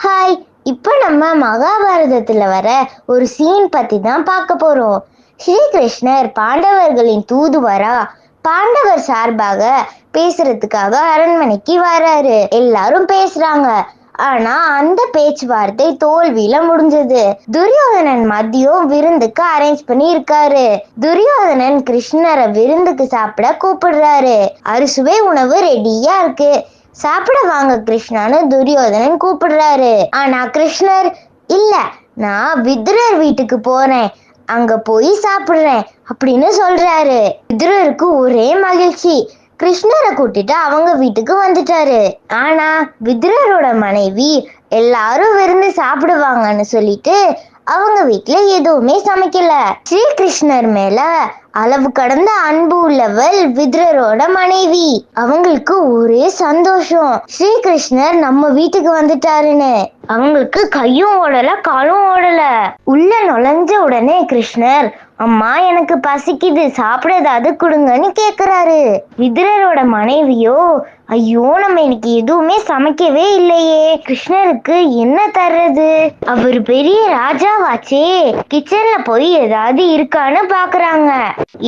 Hi. இப்போ நம்ம மகாபாரதத்துல வர ஒரு சீன் பத்தி தான் பார்க்க போறோம். ஸ்ரீகிருஷ்ணர் பாண்டவர்களின் தூதுவரா பாண்டவர் சார்பாக பேசுறதுக்காக அரண்மனைக்கு வராரு. எல்லாரும் பேசுறாங்க. ஆனா அந்த பேச்சுவார்த்தை தோல்வியில முடிஞ்சது. துரியோதனன் மதியம் விருந்துக்கு அரேஞ்ச் பண்ணி இருக்காரு. துரியோதனன் கிருஷ்ணரை விருந்துக்கு சாப்பிட கூப்பிடுறாரு. அறுசுவை உணவு ரெடியா இருக்கு, சாப்பிட வாங்க கிருஷ்ணான்னு துரியோதனன் கூப்பிடுறாரு. ஆனா கிருஷ்ணர், இல்ல, நான் விதுரர் வீட்டுக்கு போறேன், அங்க போய் சாப்பிடுறேன் அப்படின்னு சொல்றாரு. விதுரருக்கு ஒரே மகிழ்ச்சி. கிருஷ்ணரை கூட்டிட்டு அவங்க வீட்டுக்கு வந்துட்டாரு. ஆனா விதுரரோட மனைவி எல்லாரும் விருந்து சாப்பிடுவாங்கன்னு சொல்லிட்டு அவங்க வீட்டுல எதுவுமே சமைக்கல. ஸ்ரீகிருஷ்ணர் மேல அளவு கடந்த அன்பு உள்ளவள் விதுரரோட மனைவி. அவங்களுக்கு ஒரே சந்தோஷம், ஸ்ரீகிருஷ்ணர் நம்ம வீட்டுக்கு வந்துட்டாருன்னு. அவங்களுக்கு கையும் ஓடல காலும் ஓடல. உள்ள நுழைஞ்ச உடனே கிருஷ்ணர், அம்மா எனக்கு பசிக்குது, சாப்பிட ஏதாவது கொடுங்கன்னு கேக்குறாரு. விதுரரோட மனைவியோ, ஐயோ நம்ம இன்னைக்கு எதுவுமே சமைக்கவே இல்லையே, கிருஷ்ணருக்கு என்ன தர்றது, அவர் பெரிய ராஜாவாச்சே, கிச்சன்ல போய் ஏதாவது இருக்கான்னு பாக்குறாங்க.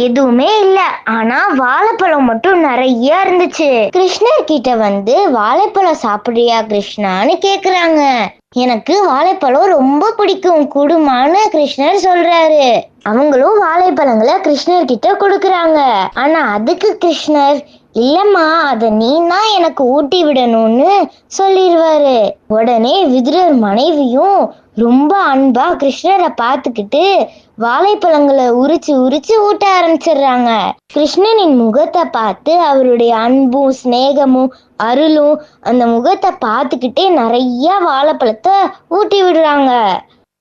எதுவுமே இல்ல. ஆனா வாழைப்பழம் மட்டும் நிறைய இருந்துச்சு. கிருஷ்ணர் கிட்ட வந்து வாழைப்பழம் சாப்பிடுறியா கிருஷ்ணான்னு கேக்குறாங்க. எனக்கு வாழைப்பழம் ரொம்ப பிடிக்கும், குடுமான்னு கிருஷ்ணர் சொல்றாரு. அவங்களும் வாழைப்பழங்களை கிருஷ்ணர் கிட்ட கொடுக்கறாங்க. ஆனா அதுக்கு கிருஷ்ணர், இல்லம்மா அத நீ தான் எனக்கு ஊட்டி விடணும்னு சொல்லிடுவாரு. உடனே விதுரர் மனைவியும் ரொம்ப அன்பா கிருஷ்ணரை பார்த்துக்கிட்டு வாழைப்பழங்களை உரிச்சு உரிச்சு ஊட்ட ஆரம்பிச்சிடுறாங்க. கிருஷ்ணனின் முகத்தை பார்த்து அவருடைய அன்பும் சிநேகமும் அருளும் அந்த முகத்தை பார்த்துக்கிட்டே நிறைய வாழைப்பழத்தை ஊட்டி விடுறாங்க.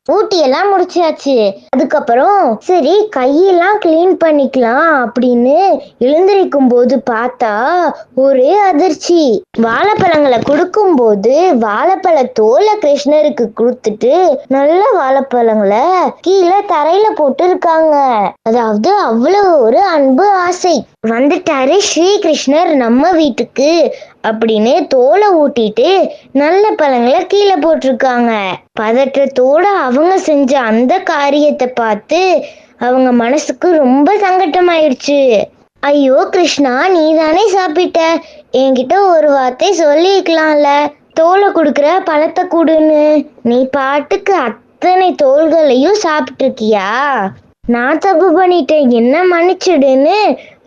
ஊட்டி எல்லாம் முடிச்சாச்சு. அதுக்கப்புறம் சரி கையெல்லாம் கிளீன் பண்ணிக்கலாம் அப்படின்னு எழுந்திருக்கும் போது பார்த்தா ஒரே அதிர்ச்சி. வாழைப்பழங்களை கொடுக்கும் போது வாழைப்பழ தோலை கிருஷ்ணருக்கு கொடுத்துட்டு நல்ல வாழைப்பழங்களை கீழே தரையில போட்டு இருக்காங்க. அதாவது அவ்வளவு ஒரு அன்பு ஆசை. வந்துட்டாரு ஸ்ரீகிருஷ்ணர் நம்ம வீட்டுக்கு அப்படின்னு தோலை ஊட்டிட்டு நல்ல பழங்களை கீழே போட்டிருக்காங்க. பதற்றத்தோட அவங்க செஞ்ச அந்த காரியத்தை பார்த்து அவங்க மனசுக்கு ரொம்ப சங்கட்டமாயிடுச்சு. ஐயோ கிருஷ்ணா, நீ தானே சாப்பிட்ட, என்கிட்ட ஒரு வார்த்தை சொல்லிக்கலாம்ல, தோலை கொடுக்குற பழத்தை கொடுன்னு. நீ பாட்டுக்கு அத்தனை தோள்களையும் சாப்பிட்டு இருக்கியா? நான் தப்பு பண்ணிட்டேன், என்ன மன்னிச்சிடுன்னு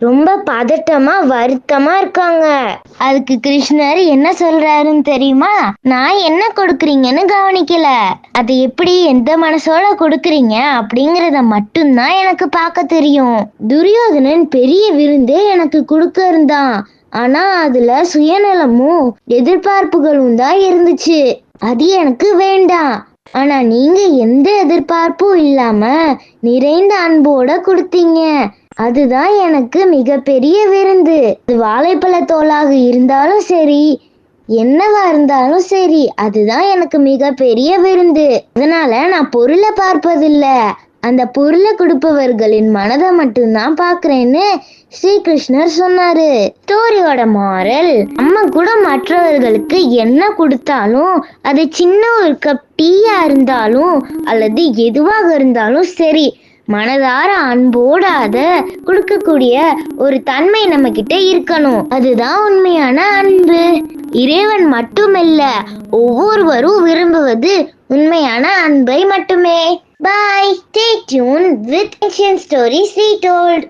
ரொம்ப பதட்டமா வருத்தமா இருக்காங்க. அதுக்கு கிருஷ்ணர் என்ன சொல்றாருன்னு தெரியுமா? நான் என்ன கொடுக்குறீங்கன்னு கவனிக்கல, அதை எப்படி எந்த மனசோட கொடுக்குறீங்க அப்படிங்கறத மட்டும்தான் எனக்கு பார்க்க தெரியும். துரியோதனன் பெரிய விருந்தே எனக்கு கொடுக்க இருந்தான். ஆனா அதுல சுயநலமும் எதிர்பார்ப்புகளும் தான் இருந்துச்சு. அது எனக்கு வேண்டாம். ஆனா நீங்க எந்த எதிர்பார்ப்பும் இல்லாம நிறைந்த அன்போட கொடுத்தீங்க, அதுதான் எனக்கு மிகப்பெரிய விருந்து. அது வாழைப்பழ தோலாக இருந்தாலும் சரி, என்னவா இருந்தாலும் சரி, அதுதான் எனக்கு மிகப்பெரிய விருந்து. அதனால நான் பொருளை பார்ப்பதில்ல, அந்த பொருளை கொடுப்பவர்களின் மனதை மட்டும்தான் பாக்குறேன்னு ஸ்ரீகிருஷ்ணர் சொன்னாரு. ஸ்டோரியோட மாரல், நம்ம கூட மற்றவர்களுக்கு என்ன கொடுத்தாலும் அது சின்ன ஒரு கப் டீயா இருந்தாலும் அல்லது எதுவாக இருந்தாலும் சரி, மனதார அன்போட அத கொடுக்கக்கூடிய ஒரு தன்மை நம்ம கிட்ட இருக்கணும். அதுதான் உண்மையான அன்பு. இறைவன் மட்டுமல்ல, ஒவ்வொருவரும் விரும்புவது உண்மையான அன்பை மட்டுமே. Bye. Stay tuned with Ancient Stories Retold.